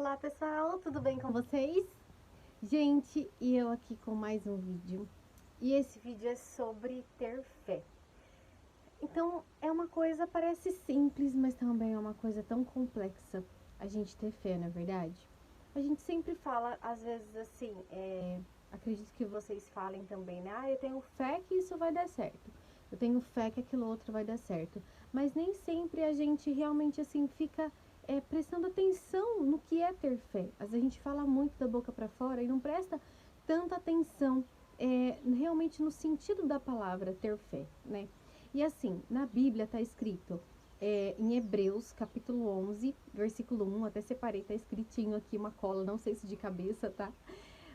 Olá pessoal, tudo bem com vocês? Gente, e eu aqui com mais um vídeo. E esse vídeo é sobre ter fé. Então, é uma coisa, parece simples, mas também é uma coisa tão complexa a gente ter fé, não é verdade? A gente sempre fala, às vezes assim, acredito que vocês falem também, né? Ah, eu tenho fé que isso vai dar certo. Eu tenho fé que aquilo outro vai dar certo. Mas nem sempre a gente realmente assim fica prestando atenção no que é ter fé. Às vezes a gente fala muito da boca para fora e não presta tanta atenção realmente no sentido da palavra ter fé, né? E assim, na Bíblia está escrito em Hebreus, capítulo 11, versículo 1, até separei, tá escritinho aqui uma cola, não sei se de cabeça, tá?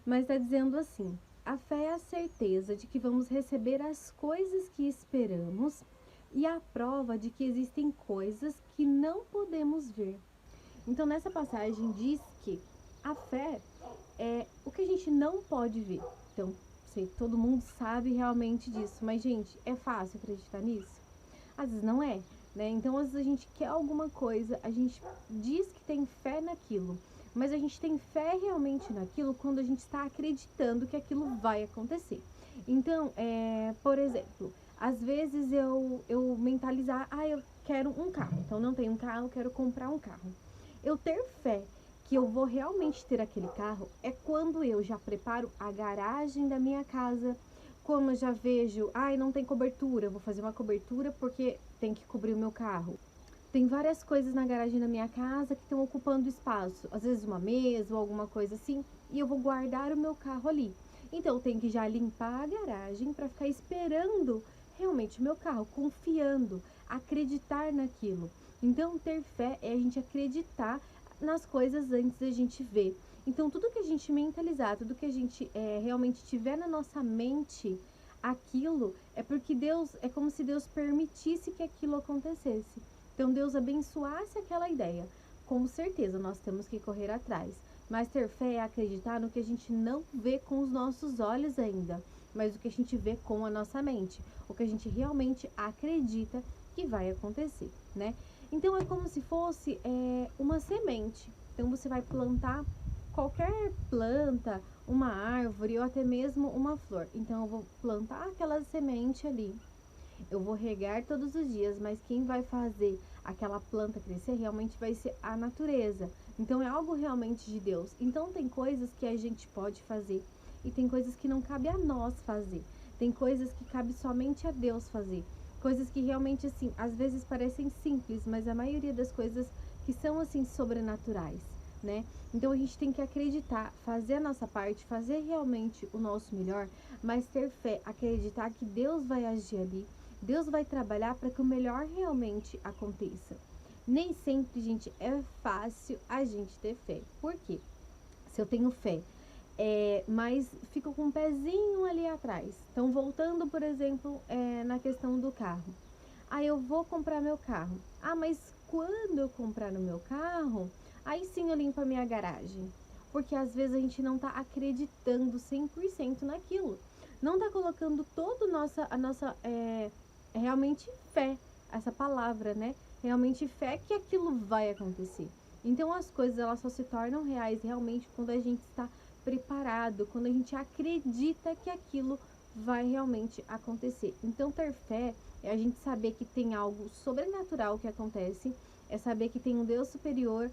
Mas está dizendo assim: a fé é a certeza de que vamos receber as coisas que esperamos e a prova de que existem coisas que não podemos ver. Então, nessa passagem diz que a fé é o que a gente não pode ver. Então, sei, todo mundo sabe realmente disso, mas, gente, é fácil acreditar nisso? Às vezes não é, né? Então, às vezes a gente quer alguma coisa, a gente diz que tem fé naquilo, mas a gente tem fé realmente naquilo quando a gente está acreditando que aquilo vai acontecer. Então, por exemplo, às vezes eu mentalizar, eu quero um carro, então não tenho um carro, eu quero comprar um carro. Eu ter fé que eu vou realmente ter aquele carro é quando eu já preparo a garagem da minha casa, como eu já vejo, não tem cobertura, eu vou fazer uma cobertura porque tem que cobrir o meu carro. Tem várias coisas na garagem da minha casa que estão ocupando espaço, às vezes uma mesa ou alguma coisa assim, e eu vou guardar o meu carro ali. Então eu tenho que já limpar a garagem para ficar esperando realmente o meu carro, confiando, acreditar naquilo. Então ter fé é a gente acreditar nas coisas antes da gente ver. Então tudo que a gente mentalizar, tudo que a gente realmente tiver na nossa mente, aquilo é porque Deus, é como se Deus permitisse que aquilo acontecesse. Então Deus abençoasse aquela ideia. Com certeza nós temos que correr atrás. Mas ter fé é acreditar no que a gente não vê com os nossos olhos ainda, mas o que a gente vê com a nossa mente, o que a gente realmente acredita que vai acontecer, né? Então é como se fosse uma semente. Então você vai plantar qualquer planta, uma árvore ou até mesmo uma flor. Então eu vou plantar aquela semente ali. Eu vou regar todos os dias, mas quem vai fazer aquela planta crescer realmente vai ser a natureza. Então é algo realmente de Deus. Então tem coisas que a gente pode fazer e tem coisas que não cabe a nós fazer. Tem coisas que cabe somente a Deus fazer. Coisas que realmente assim, às vezes parecem simples, mas a maioria das coisas que são assim sobrenaturais, né? Então a gente tem que acreditar, fazer a nossa parte, fazer realmente o nosso melhor, mas ter fé, acreditar que Deus vai agir ali. Deus vai trabalhar para que o melhor realmente aconteça. Nem sempre, gente, é fácil a gente ter fé. Por quê? Se eu tenho fé, mas fico com um pezinho ali atrás. Então, voltando, por exemplo, na questão do carro. Eu vou comprar meu carro. Mas quando eu comprar no meu carro, aí sim eu limpo a minha garagem. Porque às vezes a gente não está acreditando 100% naquilo. Não está colocando toda a nossa realmente fé, essa palavra, né? Realmente fé que aquilo vai acontecer. Então as coisas elas só se tornam reais realmente quando a gente está preparado, quando a gente acredita que aquilo vai realmente acontecer. Então ter fé é a gente saber que tem algo sobrenatural que acontece, é saber que tem um Deus superior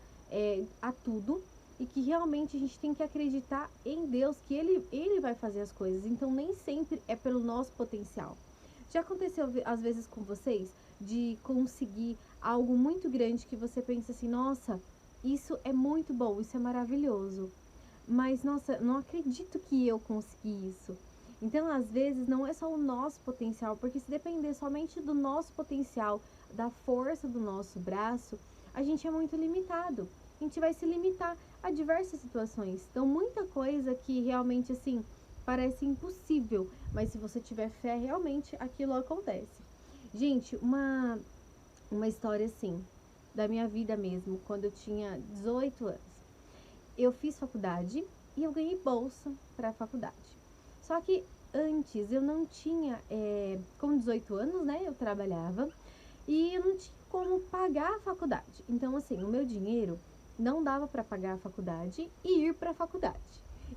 a tudo e que realmente a gente tem que acreditar em Deus, que ele vai fazer as coisas. Então nem sempre é pelo nosso potencial. Já aconteceu às vezes com vocês de conseguir algo muito grande que você pensa assim, nossa, isso é muito bom, isso é maravilhoso. Mas, nossa, não acredito que eu consegui isso. Então, às vezes, não é só o nosso potencial, porque se depender somente do nosso potencial, da força do nosso braço, a gente é muito limitado. A gente vai se limitar a diversas situações. Então, muita coisa que realmente, assim, parece impossível, mas se você tiver fé, realmente aquilo acontece. Gente, uma história assim, da minha vida mesmo, quando eu tinha 18 anos. Eu fiz faculdade e eu ganhei bolsa para a faculdade. Só que antes eu não tinha, com 18 anos, né, eu trabalhava e eu não tinha como pagar a faculdade. Então, assim, o meu dinheiro não dava para pagar a faculdade e ir para a faculdade.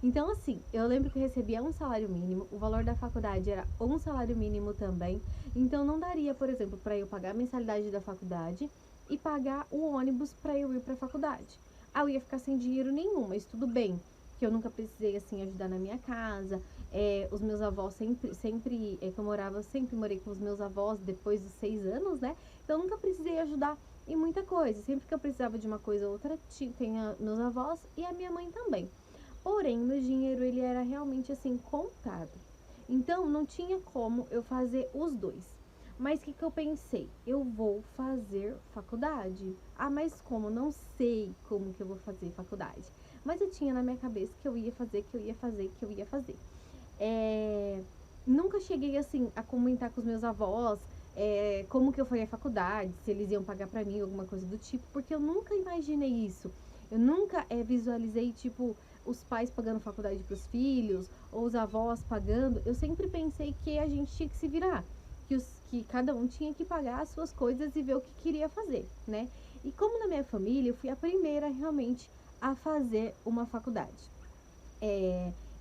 Então, assim, eu lembro que eu recebia um salário mínimo, o valor da faculdade era um salário mínimo também, então não daria, por exemplo, para eu pagar a mensalidade da faculdade e pagar o ônibus para eu ir para a faculdade. Ah, eu ia ficar sem dinheiro nenhum, mas tudo bem, que eu nunca precisei, assim, ajudar na minha casa, os meus avós que eu morava, sempre morei com os meus avós depois dos 6 anos, né? Então, eu nunca precisei ajudar em muita coisa. Sempre que eu precisava de uma coisa ou outra, tinha meus avós e a minha mãe também. Porém, meu dinheiro, ele era realmente, assim, contado. Então, não tinha como eu fazer os dois. Mas o que eu pensei? Eu vou fazer faculdade. Ah, mas como? Não sei como que eu vou fazer faculdade. Mas eu tinha na minha cabeça que eu ia fazer, que eu ia fazer, que eu ia fazer. Nunca cheguei, assim, a comentar com os meus avós como que eu faria faculdade, se eles iam pagar pra mim, alguma coisa do tipo, porque eu nunca imaginei isso. Eu nunca visualizei, tipo, os pais pagando faculdade pros filhos, ou os avós pagando. Eu sempre pensei que a gente tinha que se virar, que cada um tinha que pagar as suas coisas e ver o que queria fazer, né? E como na minha família, eu fui a primeira realmente a fazer uma faculdade.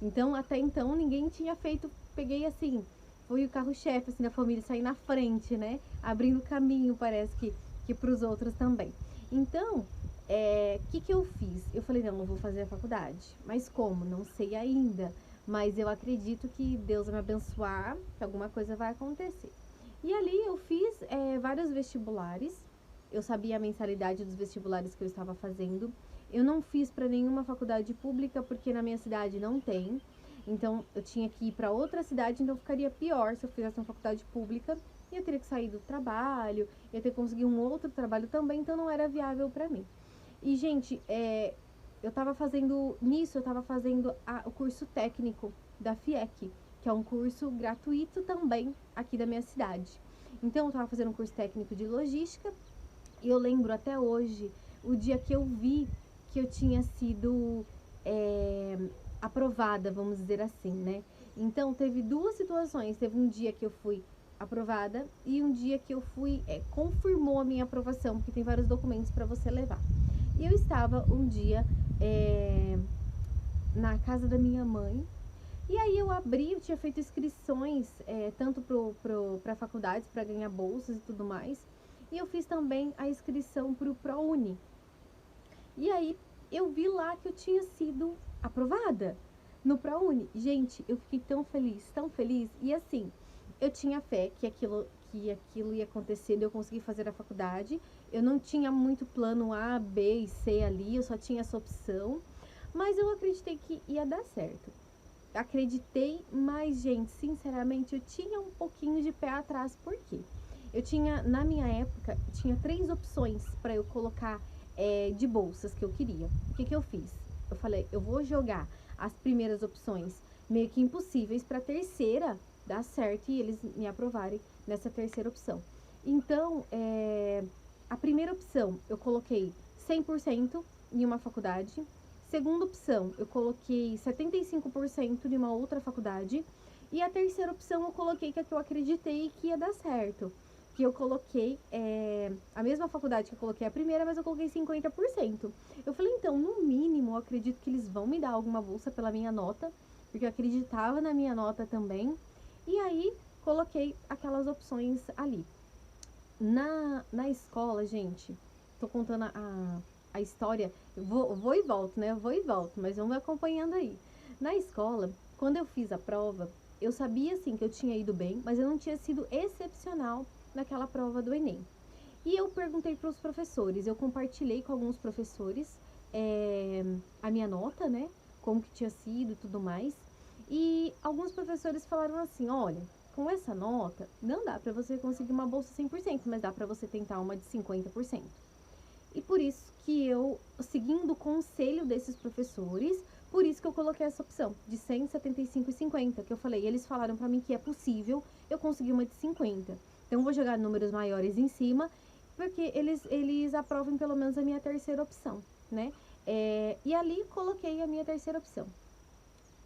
Então, até então, ninguém tinha feito, peguei assim, fui o carro-chefe assim, da família, saí na frente, né? Abrindo caminho, parece que para os outros também. Então, que eu fiz? Eu falei, não, eu vou fazer a faculdade. Mas como? Não sei ainda. Mas eu acredito que Deus vai me abençoar, que alguma coisa vai acontecer. E ali eu fiz vários vestibulares. Eu sabia a mensalidade dos vestibulares que eu estava fazendo. Eu não fiz para nenhuma faculdade pública porque na minha cidade não tem. Então eu tinha que ir para outra cidade, então ficaria pior se eu fizesse uma faculdade pública. E eu teria que sair do trabalho, ia ter que conseguir um outro trabalho também, então não era viável para mim. E, gente, eu estava fazendo, nisso eu estava fazendo o curso técnico da FIEC, que é um curso gratuito também aqui da minha cidade. Então eu estava fazendo um curso técnico de logística e eu lembro até hoje o dia que eu vi que eu tinha sido aprovada, vamos dizer assim, né? Então teve duas situações. Teve um dia que eu fui aprovada e um dia que eu fui confirmou a minha aprovação, porque tem vários documentos para você levar. E eu estava um dia na casa da minha mãe. E aí eu abri, eu tinha feito inscrições tanto para faculdades, para ganhar bolsas e tudo mais. E eu fiz também a inscrição para o ProUni. E aí eu vi lá que eu tinha sido aprovada no ProUni. Gente, eu fiquei tão feliz, tão feliz. E assim, eu tinha fé que aquilo ia acontecer, de eu conseguir fazer a faculdade. Eu não tinha muito plano A, B e C ali, eu só tinha essa opção. Mas eu acreditei que ia dar certo. Acreditei, mas, gente, sinceramente, eu tinha um pouquinho de pé atrás. Por quê? Eu tinha, na minha época, tinha 3 opções para eu colocar de bolsas que eu queria. O que eu fiz? Eu falei, eu vou jogar as primeiras opções meio que impossíveis para a terceira dar certo e eles me aprovarem nessa terceira opção. Então, a primeira opção eu coloquei 100% em uma faculdade. Segunda opção, eu coloquei 75% em uma outra faculdade. E a terceira opção eu coloquei que é que eu acreditei que ia dar certo. Que eu coloquei a mesma faculdade que eu coloquei a primeira, mas eu coloquei 50%. Eu falei, então, no mínimo, eu acredito que eles vão me dar alguma bolsa pela minha nota, porque eu acreditava na minha nota também. E aí, coloquei aquelas opções ali. Na escola, gente, tô contando a história, vou e volto, né? Eu vou e volto, mas vamos acompanhando aí. Na escola, quando eu fiz a prova, eu sabia sim que eu tinha ido bem, mas eu não tinha sido excepcional naquela prova do Enem. E eu perguntei para os professores, eu compartilhei com alguns professores a minha nota, né? Como que tinha sido e tudo mais. E alguns professores falaram assim, olha, com essa nota, não dá para você conseguir uma bolsa 100%, mas dá para você tentar uma de 50%. E por isso que eu, seguindo o conselho desses professores, por isso que eu coloquei essa opção de 100, 75 e 50, que eu falei, eles falaram para mim que é possível eu conseguir uma de 50. Então eu vou jogar números maiores em cima, porque eles aprovam pelo menos a minha terceira opção, né? E ali coloquei a minha terceira opção.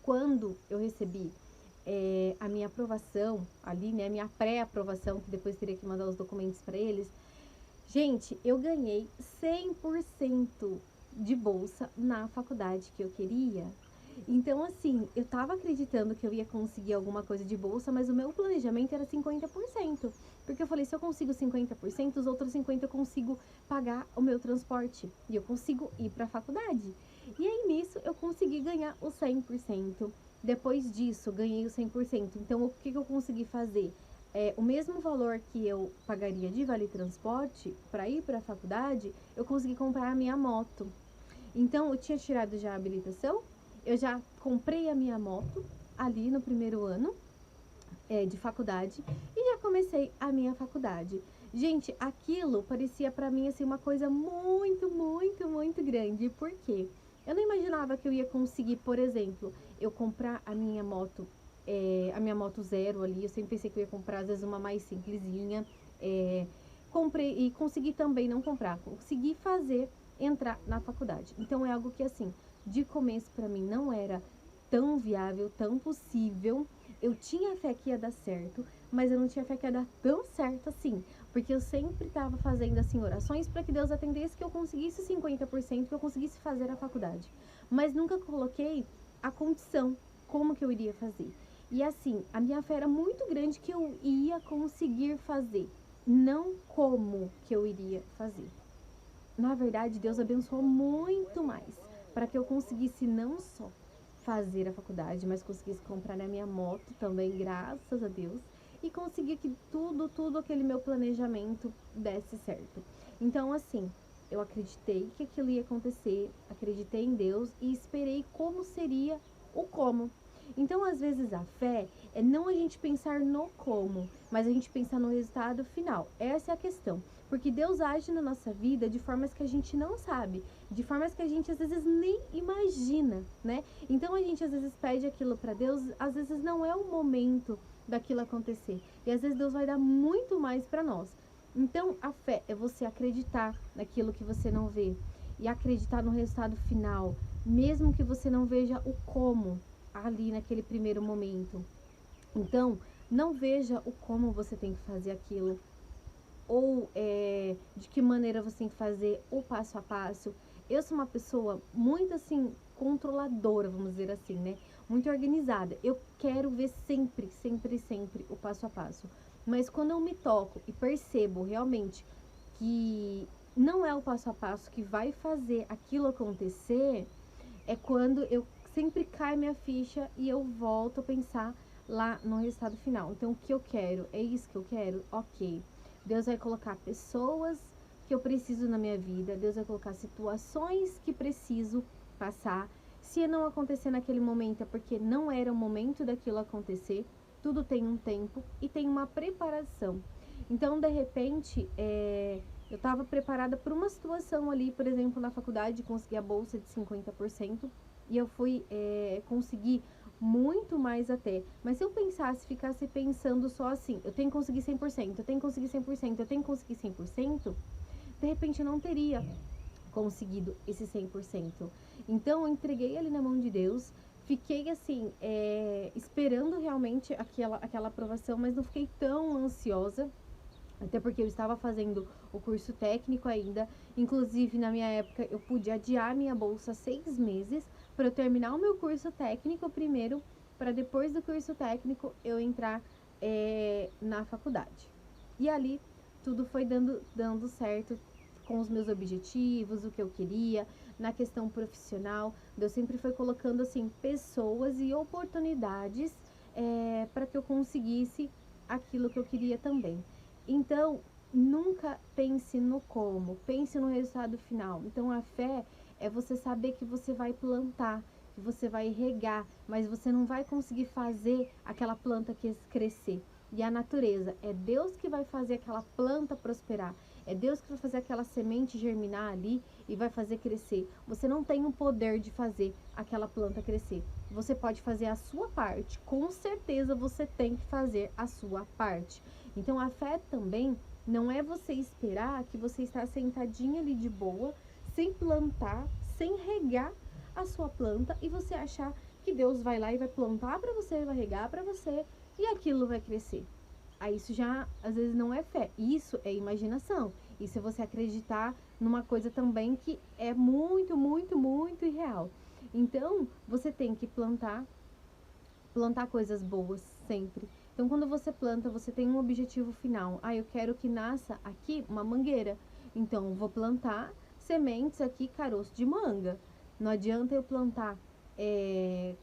Quando eu recebi a minha aprovação ali, né, a minha pré-aprovação, que depois teria que mandar os documentos para eles, gente, eu ganhei 100% de bolsa na faculdade que eu queria. Então, assim, eu tava acreditando que eu ia conseguir alguma coisa de bolsa, mas o meu planejamento era 50%. Porque eu falei, se eu consigo 50%, os outros 50% eu consigo pagar o meu transporte. E eu consigo ir pra faculdade. E aí, nisso, eu consegui ganhar o 100%. Depois disso, ganhei o 100%. Então, o que eu consegui fazer? O mesmo valor que eu pagaria de vale transporte para ir para a faculdade, eu consegui comprar a minha moto. Então, eu tinha tirado já a habilitação, eu já comprei a minha moto ali no primeiro ano de faculdade e já comecei a minha faculdade. Gente, aquilo parecia para mim assim uma coisa muito, muito, muito grande. Por quê? Eu não imaginava que eu ia conseguir, por exemplo, eu comprar a minha moto zero ali. Eu sempre pensei que eu ia comprar, às vezes, uma mais simplesinha. Comprei e consegui também não comprar, consegui fazer entrar na faculdade. Então, é algo que, assim, de começo para mim não era tão viável, tão possível. Eu tinha fé que ia dar certo, mas eu não tinha fé que ia dar tão certo assim, porque eu sempre estava fazendo assim orações para que Deus atendesse, que eu conseguisse 50%, que eu conseguisse fazer a faculdade, mas nunca coloquei a condição, como que eu iria fazer. E assim, a minha fé era muito grande que eu ia conseguir fazer, não como que eu iria fazer. Na verdade, Deus abençoou muito mais para que eu conseguisse não só fazer a faculdade, mas conseguisse comprar a minha moto também, graças a Deus, e conseguir que tudo aquele meu planejamento desse certo. Então, assim, eu acreditei que aquilo ia acontecer, acreditei em Deus e esperei como seria o como. Então, às vezes, a fé é não a gente pensar no como, mas a gente pensar no resultado final. Essa é a questão. Porque Deus age na nossa vida de formas que a gente não sabe, de formas que a gente às vezes nem imagina, né? Então a gente às vezes pede aquilo para Deus, às vezes não é o momento daquilo acontecer. E às vezes Deus vai dar muito mais para nós. Então a fé é você acreditar naquilo que você não vê e acreditar no resultado final, mesmo que você não veja o como ali naquele primeiro momento. Então, não veja o como você tem que fazer aquilo, ou de que maneira você tem que fazer o passo a passo. Eu sou uma pessoa muito assim, controladora, vamos dizer assim, né? Muito organizada. Eu quero ver sempre, sempre, sempre o passo a passo. Mas quando eu me toco e percebo realmente que não é o passo a passo que vai fazer aquilo acontecer, é quando eu sempre cai minha ficha e eu volto a pensar lá no resultado final. Então, o que eu quero? É isso que eu quero? Ok. Deus vai colocar pessoas que eu preciso na minha vida. Deus vai colocar situações que preciso passar. Se não acontecer naquele momento, é porque não era o momento daquilo acontecer. Tudo tem um tempo e tem uma preparação. Então, de repente, eu estava preparada para uma situação ali, por exemplo, na faculdade, consegui a bolsa de 50%. E eu fui conseguir muito mais até. Mas se eu ficasse pensando só assim, eu tenho que conseguir 100%, eu tenho que conseguir 100%, eu tenho que conseguir 100%, de repente eu não teria conseguido esse 100%. Então eu entreguei ali na mão de Deus, fiquei assim, esperando realmente aquela aprovação, mas não fiquei tão ansiosa. Até porque eu estava fazendo o curso técnico ainda. Inclusive, na minha época, eu pude adiar minha bolsa 6 meses para eu terminar o meu curso técnico primeiro, para depois do curso técnico eu entrar na faculdade. E ali tudo foi dando certo com os meus objetivos, o que eu queria, na questão profissional. Deus sempre foi colocando assim pessoas e oportunidades para que eu conseguisse aquilo que eu queria também. Então, nunca pense no como, pense no resultado final. Então, a fé é você saber que você vai plantar, que você vai regar, mas você não vai conseguir fazer aquela planta crescer. E a natureza, é Deus que vai fazer aquela planta prosperar. É Deus que vai fazer aquela semente germinar ali e vai fazer crescer. Você não tem o poder de fazer aquela planta crescer. Você pode fazer a sua parte. Com certeza você tem que fazer a sua parte. Então, a fé também não é você esperar que você está sentadinha ali de boa, sem plantar, sem regar a sua planta e você achar que Deus vai lá e vai plantar para você, vai regar para você e aquilo vai crescer. Aí isso já, às vezes, não é fé. Isso é imaginação. Isso é você acreditar numa coisa também que é muito, muito, muito irreal. Então, você tem que plantar coisas boas sempre. Então, quando você planta, você tem um objetivo final. Ah, eu quero que nasça aqui uma mangueira. Então, eu vou plantar sementes aqui, caroço de manga. Não adianta eu plantar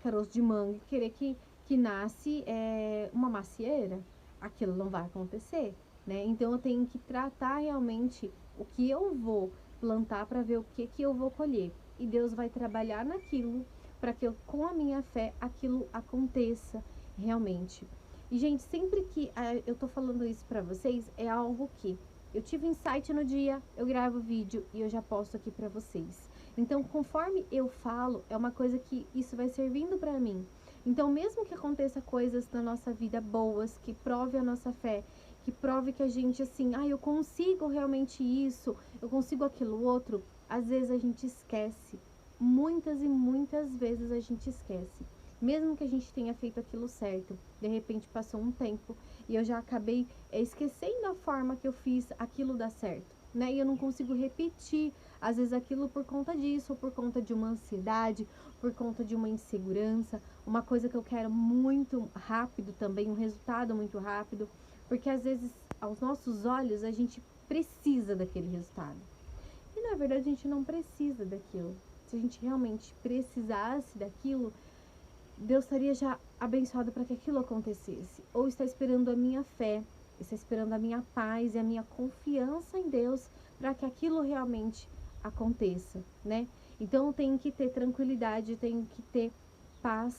caroço de manga e querer que nasce uma macieira. Aquilo não vai acontecer, né? Então, eu tenho que tratar realmente o que eu vou plantar para ver o que eu vou colher. E Deus vai trabalhar naquilo para que eu, com a minha fé, aquilo aconteça realmente. E, gente, sempre que eu tô falando isso para vocês, é algo que eu tive insight no dia, eu gravo vídeo e eu já posto aqui para vocês. Então, conforme eu falo, é uma coisa que isso vai servindo para mim. Então, mesmo que aconteça coisas na nossa vida boas, que prove a nossa fé, que prove que a gente, assim, eu consigo realmente isso, eu consigo aquilo outro, às vezes a gente esquece. Muitas e muitas vezes a gente esquece. Mesmo que a gente tenha feito aquilo certo, de repente passou um tempo e eu já acabei esquecendo a forma que eu fiz aquilo dar certo, né? E eu não consigo repetir, às vezes, aquilo por conta disso, ou por conta de uma ansiedade, por conta de uma insegurança, uma coisa que eu quero muito rápido também, um resultado muito rápido, porque às vezes, aos nossos olhos, a gente precisa daquele resultado. E na verdade a gente não precisa daquilo. Se a gente realmente precisasse daquilo, Deus estaria já abençoado para que aquilo acontecesse. Ou está esperando a minha fé, está esperando a minha paz e a minha confiança em Deus para que aquilo realmente aconteça, né? Então eu tenho que ter tranquilidade, eu tenho que ter paz,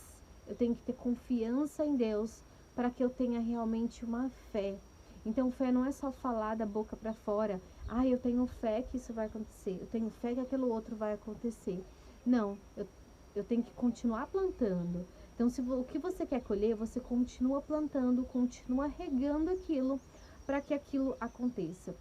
eu tenho que ter confiança em Deus para que eu tenha realmente uma fé. Então fé não é só falar da boca para fora. Eu tenho fé que isso vai acontecer. Eu tenho fé que aquilo outro vai acontecer. Não, eu tenho que continuar plantando. Então, se o que você quer colher, você continua plantando, continua regando aquilo para que aquilo aconteça.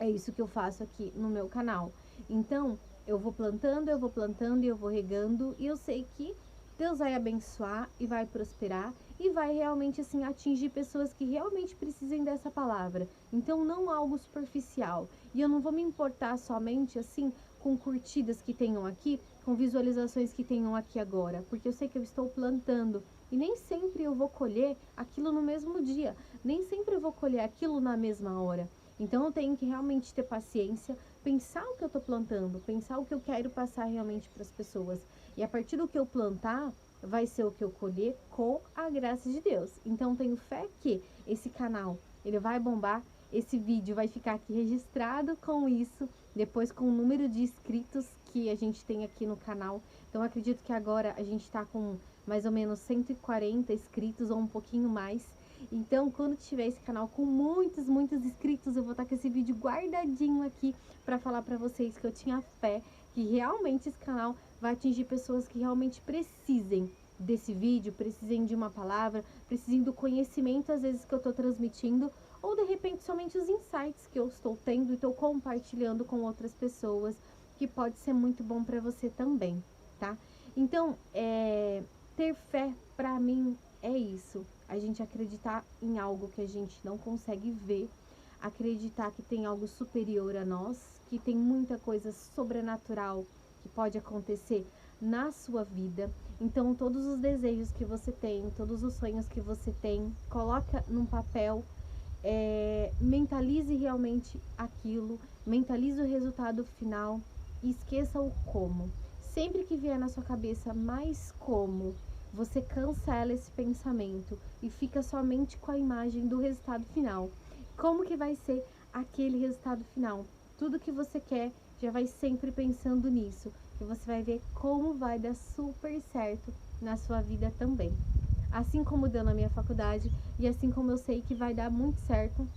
É isso que eu faço aqui no meu canal. Então, eu vou plantando e eu vou regando, e eu sei que Deus vai abençoar e vai prosperar e vai realmente assim atingir pessoas que realmente precisem dessa palavra. Então, não algo superficial. E eu não vou me importar somente assim com curtidas que tenham aqui, com visualizações que tenham aqui agora, porque eu sei que eu estou plantando e nem sempre eu vou colher aquilo no mesmo dia, nem sempre eu vou colher aquilo na mesma hora. Então eu tenho que realmente ter paciência, pensar o que eu estou plantando, pensar o que eu quero passar realmente para as pessoas. E a partir do que eu plantar, vai ser o que eu colher com a graça de Deus. Então tenho fé que esse canal, ele vai bombar, esse vídeo vai ficar aqui registrado com isso, depois com o número de inscritos que a gente tem aqui no canal. Então acredito que agora a gente está com mais ou menos 140 inscritos ou um pouquinho mais. Então, quando tiver esse canal com muitos, muitos inscritos, eu vou estar com esse vídeo guardadinho aqui para falar para vocês que eu tinha fé que realmente esse canal vai atingir pessoas que realmente precisem desse vídeo, precisem de uma palavra, precisem do conhecimento às vezes que eu estou transmitindo, ou de repente somente os insights que eu estou tendo e estou compartilhando com outras pessoas, que pode ser muito bom para você também, tá? Então, ter fé para mim é isso. A gente acreditar em algo que a gente não consegue ver, acreditar que tem algo superior a nós, que tem muita coisa sobrenatural que pode acontecer na sua vida. Então, todos os desejos que você tem, todos os sonhos que você tem, coloca num papel, mentalize realmente aquilo, mentalize o resultado final e esqueça o como. Sempre que vier na sua cabeça mais como, você cancela esse pensamento e fica somente com a imagem do resultado final. Como que vai ser aquele resultado final? Tudo que você quer, já vai sempre pensando nisso, que você vai ver como vai dar super certo na sua vida também. Assim como deu na minha faculdade e assim como eu sei que vai dar muito certo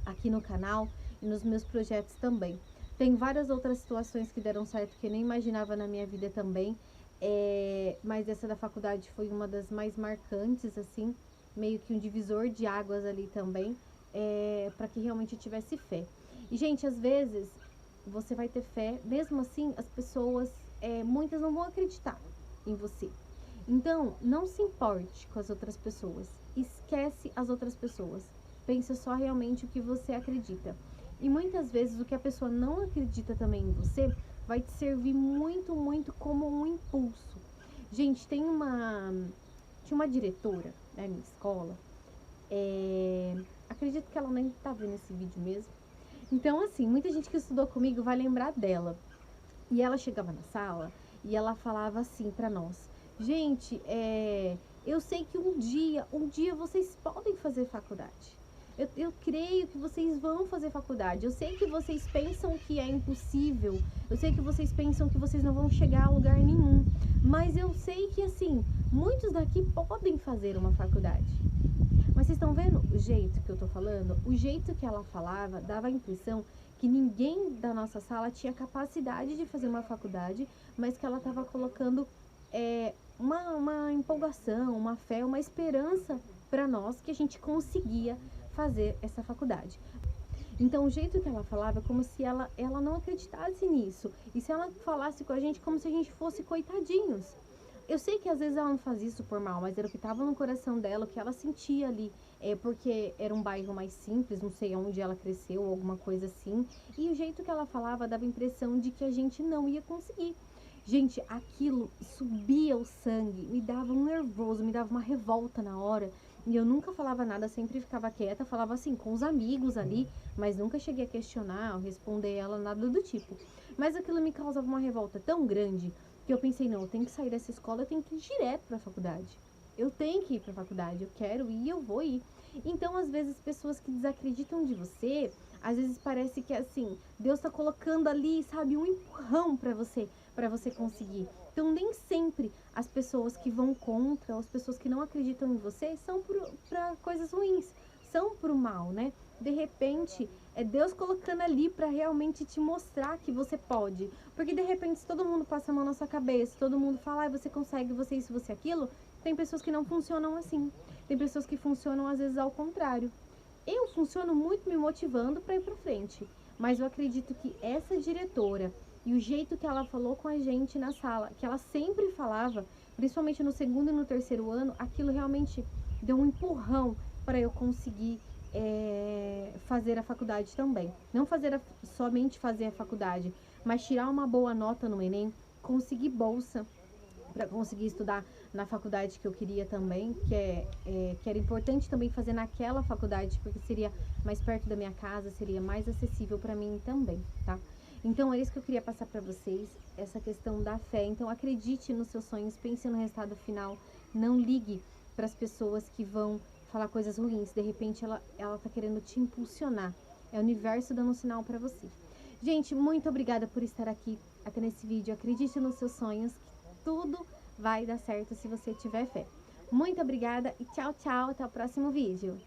aqui no canal e nos meus projetos também. Tem várias outras situações que deram certo que eu nem imaginava na minha vida também. Mas essa da faculdade foi uma das mais marcantes, assim, meio que um divisor de águas ali também, para que realmente eu tivesse fé. E, gente, às vezes você vai ter fé, mesmo assim, as pessoas, muitas não vão acreditar em você. Então, não se importe com as outras pessoas, esquece as outras pessoas, pensa só realmente o que você acredita. E muitas vezes o que a pessoa não acredita também em você vai te servir muito, muito como um impulso. Gente, tinha uma diretora na minha escola, acredito que ela nem tá vendo esse vídeo mesmo. Então, assim, muita gente que estudou comigo vai lembrar dela. E ela chegava na sala e ela falava assim pra nós: gente, eu sei que um dia vocês podem fazer faculdade. Eu creio que vocês vão fazer faculdade. Eu sei que vocês pensam que é impossível. Eu sei que vocês pensam que vocês não vão chegar a lugar nenhum. Mas eu sei que, assim, muitos daqui podem fazer uma faculdade. Mas vocês estão vendo o jeito que eu tô falando? O jeito que ela falava dava a impressão que ninguém da nossa sala tinha capacidade de fazer uma faculdade, mas que ela estava colocando uma empolgação, uma fé, uma esperança para nós que a gente conseguia fazer essa faculdade. Então, o jeito que ela falava é como se ela não acreditasse nisso. E se ela falasse com a gente como se a gente fosse coitadinhos. Eu sei que às vezes ela não faz isso por mal, mas era o que estava no coração dela, o que ela sentia ali. Porque era um bairro mais simples, não sei onde ela cresceu, alguma coisa assim. E o jeito que ela falava dava a impressão de que a gente não ia conseguir. Gente, aquilo subia o sangue, me dava um nervoso, me dava uma revolta na hora. E eu nunca falava nada, sempre ficava quieta, falava assim com os amigos ali, mas nunca cheguei a questionar ou responder ela, nada do tipo. Mas aquilo me causava uma revolta tão grande que eu pensei, não, eu tenho que sair dessa escola, eu tenho que ir direto para a faculdade. Eu tenho que ir para a faculdade, eu quero ir, eu vou ir. Então, às vezes, pessoas que desacreditam de você, às vezes parece que assim, Deus está colocando ali, sabe, um empurrão para você conseguir. Então, nem sempre as pessoas que vão contra, ou as pessoas que não acreditam em você, são para coisas ruins, são pro mal, né? De repente, é Deus colocando ali para realmente te mostrar que você pode. Porque de repente, se todo mundo passa a mão na sua cabeça, todo mundo fala, ah, você consegue, você isso, você aquilo, tem pessoas que não funcionam assim. Tem pessoas que funcionam às vezes ao contrário. Eu funciono muito me motivando para ir para frente, mas eu acredito que essa diretora e o jeito que ela falou com a gente na sala, que ela sempre falava, principalmente no segundo e no terceiro ano, aquilo realmente deu um empurrão para eu conseguir fazer a faculdade também. Não somente fazer a faculdade, mas tirar uma boa nota no Enem, conseguir bolsa para conseguir estudar na faculdade que eu queria também, que era importante também fazer naquela faculdade, porque seria mais perto da minha casa, seria mais acessível para mim também, tá? Então, é isso que eu queria passar para vocês, essa questão da fé. Então, acredite nos seus sonhos, pense no resultado final, não ligue para as pessoas que vão falar coisas ruins. De repente, ela tá querendo te impulsionar. É o universo dando um sinal para você. Gente, muito obrigada por estar aqui até nesse vídeo. Acredite nos seus sonhos, que tudo vai dar certo se você tiver fé. Muito obrigada e tchau, tchau. Até o próximo vídeo.